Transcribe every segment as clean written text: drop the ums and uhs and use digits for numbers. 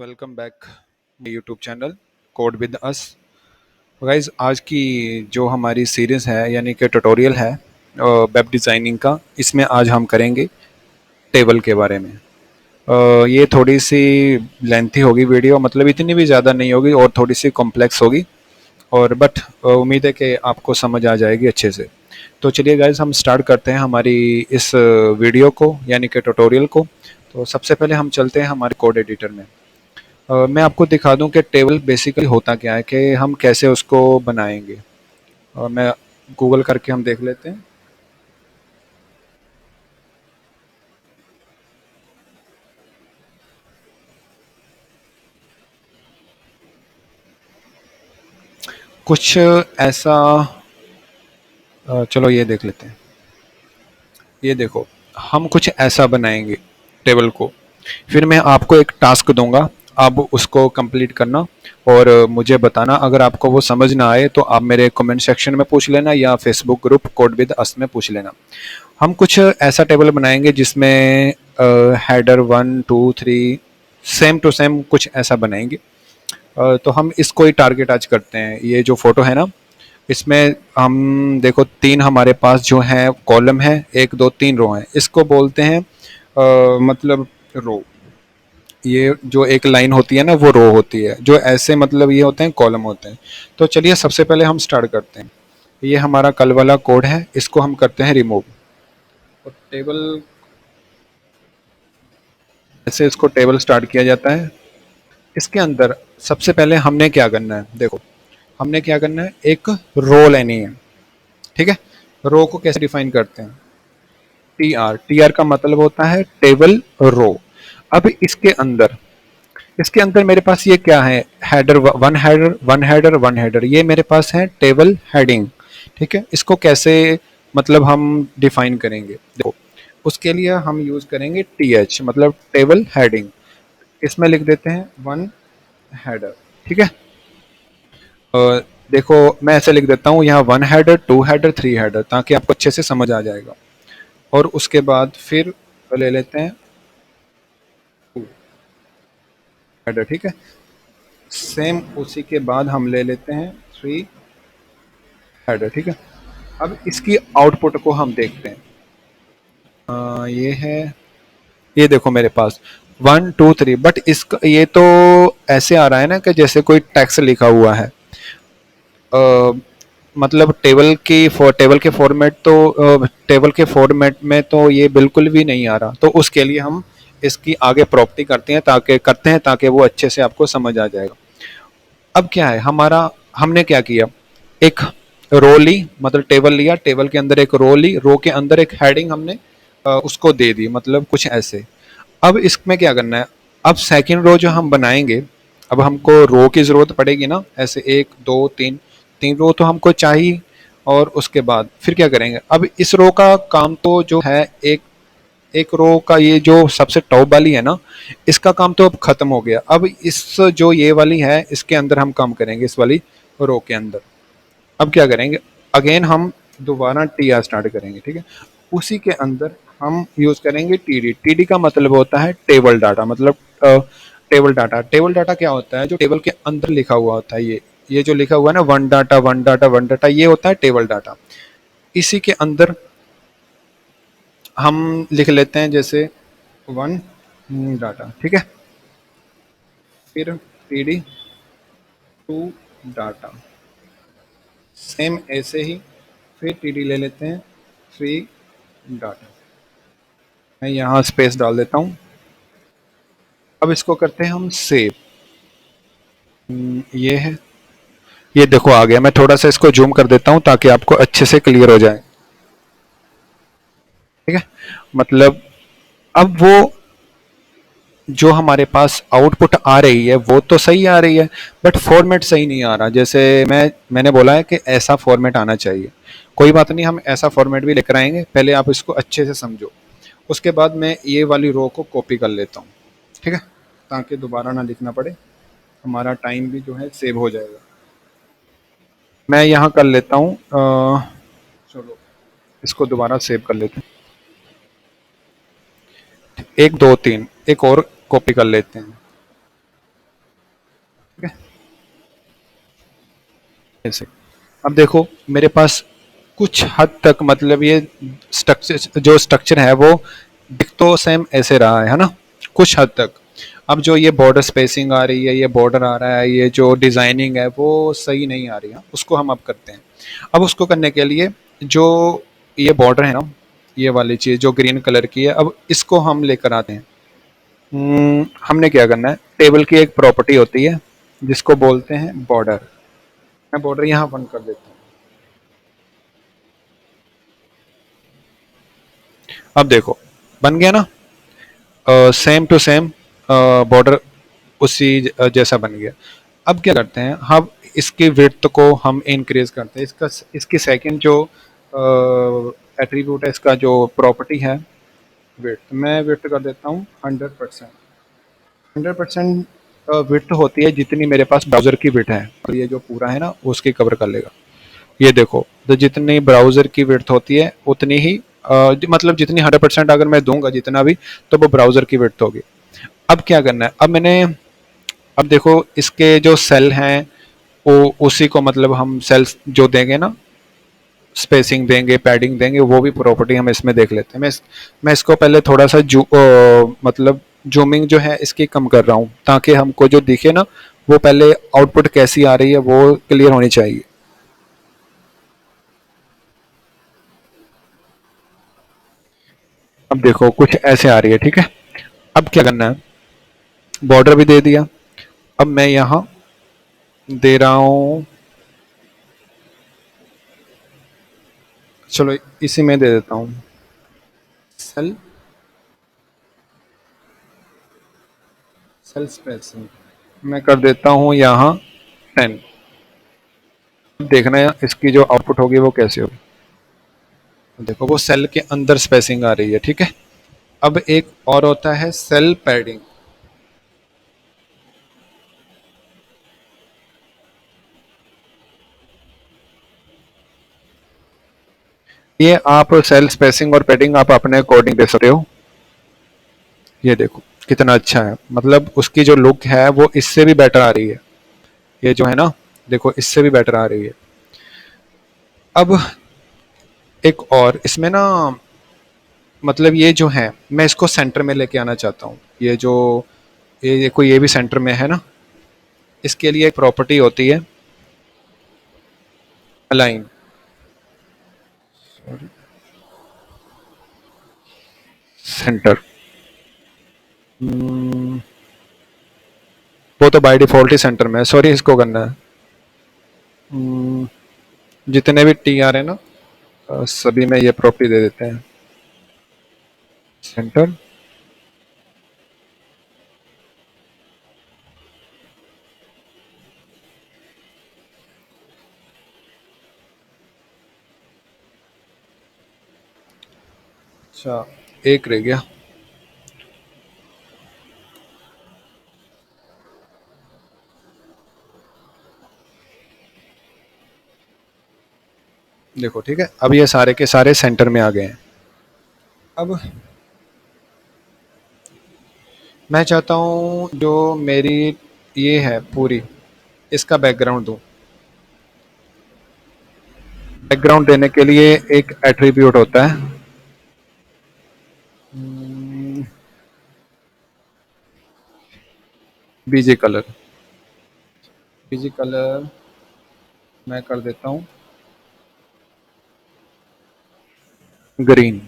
Welcome back YouTube channel code with us. Guys आज की जो हमारी सीरीज़ है यानी कि ट्यूटोरियल है वेब डिज़ाइनिंग का, इसमें आज हम करेंगे टेबल के बारे में। ये थोड़ी सी लेंथी होगी वीडियो, मतलब इतनी भी ज़्यादा नहीं होगी और थोड़ी सी कॉम्प्लेक्स होगी, और बट उम्मीद है कि आपको समझ आ जाएगी अच्छे से। तो चलिए गाइज हम स्टार्ट करते हैं हमारी इस वीडियो को यानी कि ट्यूटोरियल को। तो सबसे पहले हम चलते हैं हमारे कोड एडिटर में। मैं आपको दिखा दूं कि टेबल बेसिकली होता क्या है, कि हम कैसे उसको बनाएंगे। मैं गूगल करके हम देख लेते हैं। कुछ ऐसा, चलो ये देख लेते हैं। ये देखो, हम कुछ ऐसा बनाएंगे टेबल को। फिर मैं आपको एक टास्क दूंगा, आप उसको कंप्लीट करना और मुझे बताना। अगर आपको वो समझ ना आए तो आप मेरे कमेंट सेक्शन में पूछ लेना या Facebook group code with us में पूछ लेना। हम कुछ ऐसा टेबल बनाएंगे जिसमें हेडर 1 2 3 सेम टू सेम कुछ ऐसा बनाएंगे। तो हम इसको ही टारगेट आज करते हैं। ये जो फोटो है ना, इसमें हम देखो तीन हमारे पास जो है कॉलम है, 1 2 3 रो है। इसको बोलते हैं मतलब रो। ये जो एक लाइन होती है ना वो रो होती है, जो ऐसे मतलब ये होते हैं कॉलम होते हैं। तो चलिए सबसे पहले हम स्टार्ट करते हैं। ये हमारा कल वाला कोड है, इसको हम करते हैं रिमूव। और टेबल, ऐसे इसको टेबल स्टार्ट किया जाता है। इसके अंदर सबसे पहले हमने क्या करना है, देखो हमने क्या करना है, एक रो लेनी है। ठीक है, रो को कैसे डिफाइन करते हैं, टी आर का मतलब होता है टेबल रो। अब इसके अंदर मेरे पास ये क्या है, header one, header one, header one, header, ये मेरे पास है टेबल हेडिंग। ठीक है, इसको कैसे मतलब हम डिफाइन करेंगे, देखो उसके लिए हम यूज करेंगे टी एच, मतलब टेबल हेडिंग। इसमें लिख देते हैं वन हेडर। ठीक है, देखो मैं ऐसे लिख देता हूँ यहाँ 1 हेडर 2 हेडर 3 हेडर, ताकि आपको अच्छे से समझ आ जाएगा। और उसके बाद फिर ले लेते हैं 2 हेडर। ठीक है, सेम उसी के बाद हम ले लेते हैं 3 हेडर। ठीक है, अब इसकी आउटपुट को हम देखते हैं। ये है, ये देखो मेरे पास 1 2 3, बट इसका ये तो ऐसे आ रहा है ना कि जैसे कोई टेक्स्ट लिखा हुआ है। अ, मतलब टेबल के फॉर्मेट तो टेबल के फॉर्मेट में तो ये बिल्कुल भी नहीं आ रहा। तो उसके लिए हम इसकी आगे प्रॉपर्टी करते हैं ताकि वो अच्छे से आपको समझ आ जाएगा। अब क्या है हमारा, हमने क्या किया, एक रो ली, मतलब टेबल लिया, टेबल के अंदर एक रो ली, रो के अंदर एक हेडिंग हमने उसको दे दी, मतलब कुछ ऐसे। अब इसमें क्या करना है, अब सेकंड रो जो हम बनाएंगे, अब हमको रो की जरूरत पड़ेगी ना, ऐसे 1 2 3, 3 रो तो हमको चाहिए। और उसके बाद फिर क्या करेंगे, अब इस रो का काम तो जो है, एक एक रो का ये जो सबसे टॉप वाली है ना, इसका काम तो अब खत्म हो गया। अब इस जो ये वाली है, इसके अंदर हम काम करेंगे, इस वाली रो के अंदर। अब क्या करेंगे, अगेन हम दोबारा टी आर स्टार्ट करेंगे। ठीक है, उसी के अंदर हम यूज करेंगे टीडी। टीडी का मतलब होता है टेबल डाटा, मतलब टेबल डाटा। टेबल डाटा क्या होता है, जो टेबल के अंदर लिखा हुआ होता है। ये जो लिखा हुआ है ना, one data one data one data, ये होता है टेबल डाटा। इसी के अंदर हम लिख लेते हैं जैसे वन डाटा। ठीक है, फिर टीडी 2 डाटा, सेम ऐसे ही फिर टीडी ले लेते हैं 3 डाटा। मैं यहाँ स्पेस डाल देता हूँ। अब इसको करते हैं हम सेव। ये है, ये देखो आ गया। मैं थोड़ा सा इसको जूम कर देता हूँ ताकि आपको अच्छे से क्लियर हो जाए। ठीक है, मतलब अब वो जो हमारे पास आउटपुट आ रही है वो तो सही आ रही है, बट फॉर्मेट सही नहीं आ रहा। जैसे मैंने बोला है कि ऐसा फॉर्मेट आना चाहिए। कोई बात नहीं, हम ऐसा फॉर्मेट भी लेकर आएंगे, पहले आप इसको अच्छे से समझो। उसके बाद मैं ये वाली रो को कॉपी कर लेता हूँ। ठीक है, ताकि दोबारा ना लिखना पड़े, हमारा टाइम भी जो है सेव हो जाएगा। मैं यहाँ कर लेता हूँ, चलो इसको दोबारा सेव कर लेते हैं। 1 2 3, एक और कॉपी कर लेते हैं। ऐसे। अब देखो मेरे पास कुछ हद तक मतलब ये स्ट्रक्चर है वो दिख तो सेम ऐसे रहा है ना, कुछ हद तक। अब जो ये बॉर्डर स्पेसिंग आ रही है, ये बॉर्डर आ रहा है, ये जो डिजाइनिंग है वो सही नहीं आ रही है, उसको हम अब करते हैं। अब उसको करने के लिए जो ये बॉर्डर है ना, ये वाली चीज जो ग्रीन कलर की है, अब इसको हम लेकर आते हैं। हमने क्या करना है, टेबल की एक प्रॉपर्टी होती है जिसको बोलते हैं बॉर्डर। मैं बॉर्डर यहाँ बंद कर देता हूँ। अब देखो बन गया ना, सेम टू सेम बॉर्डर उसी जैसा बन गया। अब क्या करते हैं, हम इसकी विड्थ को हम इंक्रीज करते हैं। इसका इसकी सेकंड जो एट्रीब्यूट है, इसका जो प्रॉपर्टी है विड्थ, मैं विड्थ कर देता हूँ 100%। 100% विड्थ होती है जितनी मेरे पास ब्राउजर की विड्थ है, और ये जो पूरा है ना उसकी कवर कर लेगा। ये देखो, तो जितनी ब्राउजर की विड्थ होती है उतनी ही मतलब जितनी 100% अगर मैं दूंगा जितना भी, तो वो ब्राउजर की विड्थ होगी। अब क्या करना है, अब देखो इसके जो सेल हैं वो उसी को मतलब हम सेल्स जो देंगे ना, स्पेसिंग देंगे, पैडिंग देंगे, वो भी प्रॉपर्टी हम इसमें देख लेते हैं। मैं इसको पहले थोड़ा सा मतलब जूमिंग जो है इसकी कम कर रहा हूँ, ताकि हमको जो दिखे ना वो पहले आउटपुट कैसी आ रही है वो क्लियर होनी चाहिए। अब देखो कुछ ऐसे आ रही है, ठीक है। अब क्या करना है, बॉर्डर भी दे दिया। अब मैं यहाँ दे रहा हूँ, चलो इसी में दे देता हूँ सेल सेल स्पेसिंग। मैं कर देता हूँ यहाँ 10। देखना है इसकी जो आउटपुट होगी वो कैसे होगी। देखो वो सेल के अंदर स्पेसिंग आ रही है, ठीक है। अब एक और होता है सेल पैडिंग। ये आप सेल स्पेसिंग और पैडिंग आप अपने अकॉर्डिंग दे सकते हो। ये देखो कितना अच्छा है, मतलब उसकी जो लुक है वो इससे भी बेटर आ रही है। ये जो है ना, देखो इससे भी बेटर आ रही है। अब एक और इसमें ना, मतलब ये जो है मैं इसको सेंटर में लेके आना चाहता हूँ। ये जो ये देखो ये भी सेंटर में है ना, इसके लिए एक प्रॉपर्टी होती है अलाइन। सेंटर, वो तो बाय डिफॉल्ट ही सेंटर में है, सॉरी इसको करना है। हम्म, जितने भी टी आ रहे हैं ना, सभी में ये प्रॉपर्टी दे देते हैं सेंटर। अच्छा, एक रह गया। देखो ठीक है, अब ये सारे के सारे सेंटर में आ गए हैं। अब मैं चाहता हूँ जो मेरी ये है पूरी, इसका बैकग्राउंड दूं। बैकग्राउंड देने के लिए एक एट्रीब्यूट होता है बीजी कलर। बीजी कलर मैं कर देता हूँ ग्रीन।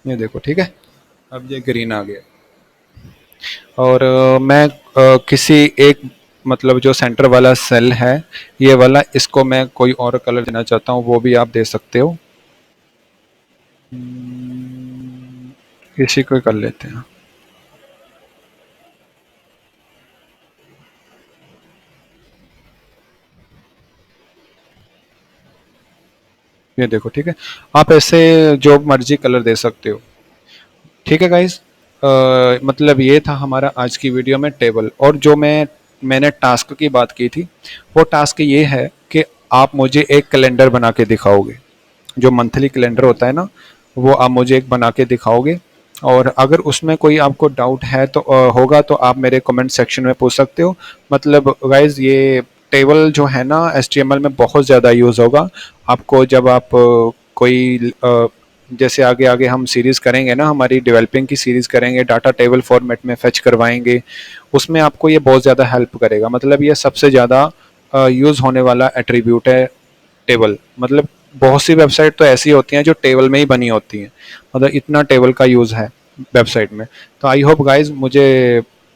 ये देखो ठीक है, अब ये ग्रीन आ गया। और मैं किसी एक मतलब जो सेंटर वाला सेल है ये वाला, इसको मैं कोई और कलर देना चाहता हूँ, वो भी आप दे सकते हो। इसी को ही कर लेते हैं। ये देखो ठीक है, आप ऐसे जो मर्जी कलर दे सकते हो। ठीक है गाइस, मतलब ये था हमारा आज की वीडियो में टेबल। और जो मैंने टास्क की बात की थी, वो टास्क ये है कि आप मुझे एक कैलेंडर बना के दिखाओगे। जो मंथली कैलेंडर होता है ना, वो आप मुझे एक बना के दिखाओगे। और अगर उसमें कोई आपको डाउट है तो होगा तो आप मेरे कमेंट सेक्शन में पूछ सकते हो। मतलब गाइज ये टेबल जो है ना HTML में बहुत ज़्यादा यूज़ होगा आपको, जब आप कोई जैसे आगे आगे हम सीरीज़ करेंगे ना, हमारी डेवलपिंग की सीरीज़ करेंगे, डाटा टेबल फॉर्मेट में फेच करवाएंगे, उसमें आपको ये बहुत ज़्यादा हेल्प करेगा। मतलब ये सबसे ज़्यादा यूज़ होने वाला एट्रीब्यूट है टेबल। मतलब बहुत सी वेबसाइट तो ऐसी होती हैं जो टेबल में ही बनी होती हैं, मतलब इतना टेबल का यूज़ है वेबसाइट में। तो आई होप गाइज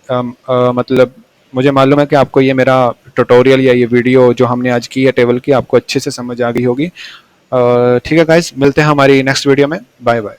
मतलब मुझे मालूम है कि आपको ये मेरा ट्यूटोरियल या ये वीडियो जो हमने आज की है टेबल की, आपको अच्छे से समझ आ गई होगी। ठीक है गाइज, मिलते हैं हमारी नेक्स्ट वीडियो में। Bye bye.